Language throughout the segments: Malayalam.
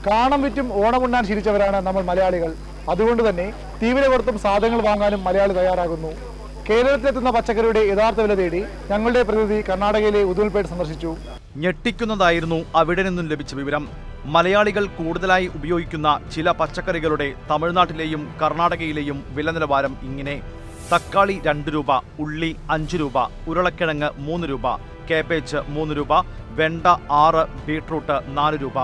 കാണം വിറ്റും ഓണമുണ്ണാൻ ശീലിച്ചവരാണ് നമ്മൾ മലയാളികൾ. അതുകൊണ്ട് തന്നെ തീവില കൊടുത്തും സാധനങ്ങൾ വാങ്ങാനും മലയാളി തയ്യാറാകുന്നു. കേരളത്തിലെത്തുന്ന പച്ചക്കറിയുടെ യഥാർത്ഥ വില തേടി ഞങ്ങളുടെ പ്രതിനിധി കർണാടകയിലെ ഉദുൽപേട്ട് സന്ദർശിച്ചു. ഞെട്ടിക്കുന്നതായിരുന്നു അവിടെ നിന്നും ലഭിച്ച വിവരം. മലയാളികൾ കൂടുതലായി ഉപയോഗിക്കുന്ന ചില പച്ചക്കറികളുടെ തമിഴ്നാട്ടിലെയും കർണാടകയിലെയും വില നിലവാരം ഇങ്ങനെ: തക്കാളി 2 രൂപ, ഉള്ളി 5 രൂപ, ഉരുളക്കിഴങ്ങ് 3 രൂപ, കാബേജ് 3 രൂപ, വെണ്ട 6, ബീട്രൂട്ട് 4 രൂപ.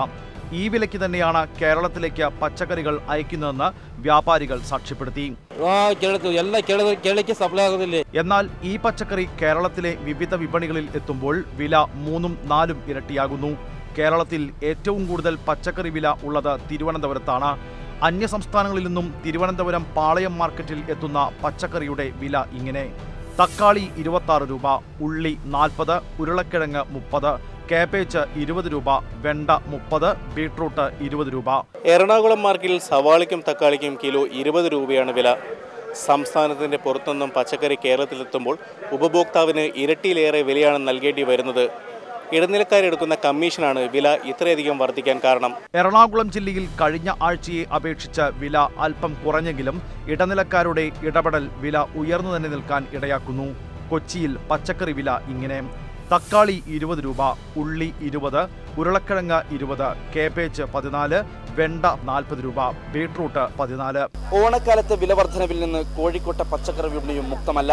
ഈ വിലയ്ക്ക് തന്നെയാണ് കേരളത്തിലേക്ക് പച്ചക്കറികൾ അയക്കുന്നതെന്ന് വ്യാപാരികൾ സാക്ഷ്യപ്പെടുത്തി. എന്നാൽ ഈ പച്ചക്കറി കേരളത്തിലെ വിവിധ വിപണികളിൽ എത്തുമ്പോൾ വില 3ഉം 4ഉം ഇരട്ടിയാകുന്നു. കേരളത്തിൽ ഏറ്റവും കൂടുതൽ പച്ചക്കറി വില ഉള്ളത് തിരുവനന്തപുരത്താണ്. അന്യ സംസ്ഥാനങ്ങളിൽ നിന്നും തിരുവനന്തപുരം പാളയം മാർക്കറ്റിൽ എത്തുന്ന പച്ചക്കറിയുടെ വില ഇങ്ങനെ: തക്കാളി 26 രൂപ, ഉള്ളി 40, ഉരുളക്കിഴങ്ങ് 30, കാബേജ് 20 രൂപ, വെണ്ട 30, ബീട്രൂട്ട് 20 രൂപ. എറണാകുളം മാർക്കറ്റിൽ സവാളയ്ക്കും തക്കാളിക്കും കിലോ 20 രൂപയാണ് വില. സംസ്ഥാനത്തിൻ്റെ പുറത്തുനിന്നും പച്ചക്കറി കേരളത്തിലെത്തുമ്പോൾ ഉപഭോക്താവിന് ഇരട്ടിയിലേറെ വിലയാണ് നൽകേണ്ടി വരുന്നത്. ഇടനിലക്കാരെടുക്കുന്ന കമ്മീഷനാണ് വില ഇത്രയധികം വർദ്ധിക്കാൻ കാരണം. എറണാകുളം ജില്ലയിൽ കഴിഞ്ഞ ആഴ്ചയെ അപേക്ഷിച്ച് വില അല്പം കുറഞ്ഞെങ്കിലും ഇടനിലക്കാരുടെ ഇടപെടൽ വില ഉയർന്നു തന്നെ നിൽക്കാൻ ഇടയാക്കുന്നു. കൊച്ചിയിൽ പച്ചക്കറി വില ഇങ്ങനെ: തക്കാളി 20 രൂപ, ഉള്ളി 20, ഉരുളക്കിഴങ്ങ് 20, കാബേജ് 14, വെണ്ട 40 രൂപ, ബീട്രൂട്ട് 14. ഓണക്കാലത്തെ വില വർധനവിൽ നിന്ന് കോഴിക്കോട്ടെ പച്ചക്കറി വിപണിയും മുക്തമല്ല.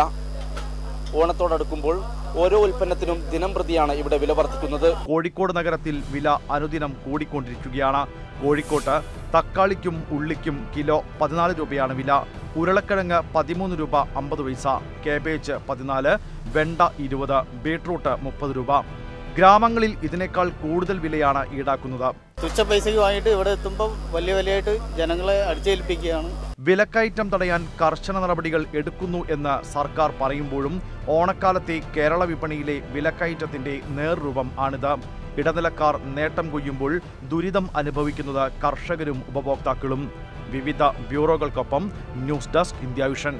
ഓണത്തോടടുക്കുമ്പോൾ ഓരോ ഉൽപ്പന്നത്തിനും ദിനം പ്രതിയാണ് ഇവിടെ വില വർദ്ധിക്കുന്നത്. കോഴിക്കോട് നഗരത്തിൽ വില അനുദിനം കൂടിക്കൊണ്ടിരിക്കുകയാണ്. കോഴിക്കോട്ട് തക്കാളിക്കും ഉള്ളിക്കും കിലോ 14 രൂപയാണ് വില. ഉരുളക്കിഴങ്ങ് 13 രൂപ 50 പൈസ, കാബേജ് 14, വെണ്ട 20, ബീട്രൂട്ട് 30 രൂപ. ഗ്രാമങ്ങളിൽ ഇതിനേക്കാൾ കൂടുതൽ വിലയാണ് ഈടാക്കുന്നത്. തുച്ഛ പൈസയ്ക്ക് വാങ്ങിയിട്ട് ഇവിടെ എത്തുമ്പോൾ വലിയായിട്ട് ജനങ്ങളെ അടിച്ചേൽപ്പിക്കുകയാണ്. വിലക്കയറ്റം തടയാൻ കർശന നടപടികൾ എടുക്കുന്നു എന്ന് സർക്കാർ പറയുമ്പോഴും ഓണക്കാലത്തെ കേരള വിപണിയിലെ വിലക്കയറ്റത്തിന്റെ നേർരൂപം ആണിത്. ഇടനിലക്കാർ നേട്ടം കൊയ്യുമ്പോൾ ദുരിതം അനുഭവിക്കുന്നത് കർഷകരും ഉപഭോക്താക്കളും. വിവിധ ബ്യൂറോകൾക്കൊപ്പം ന്യൂസ് ഡെസ്ക്, ഇന്ത്യ വിഷൻ.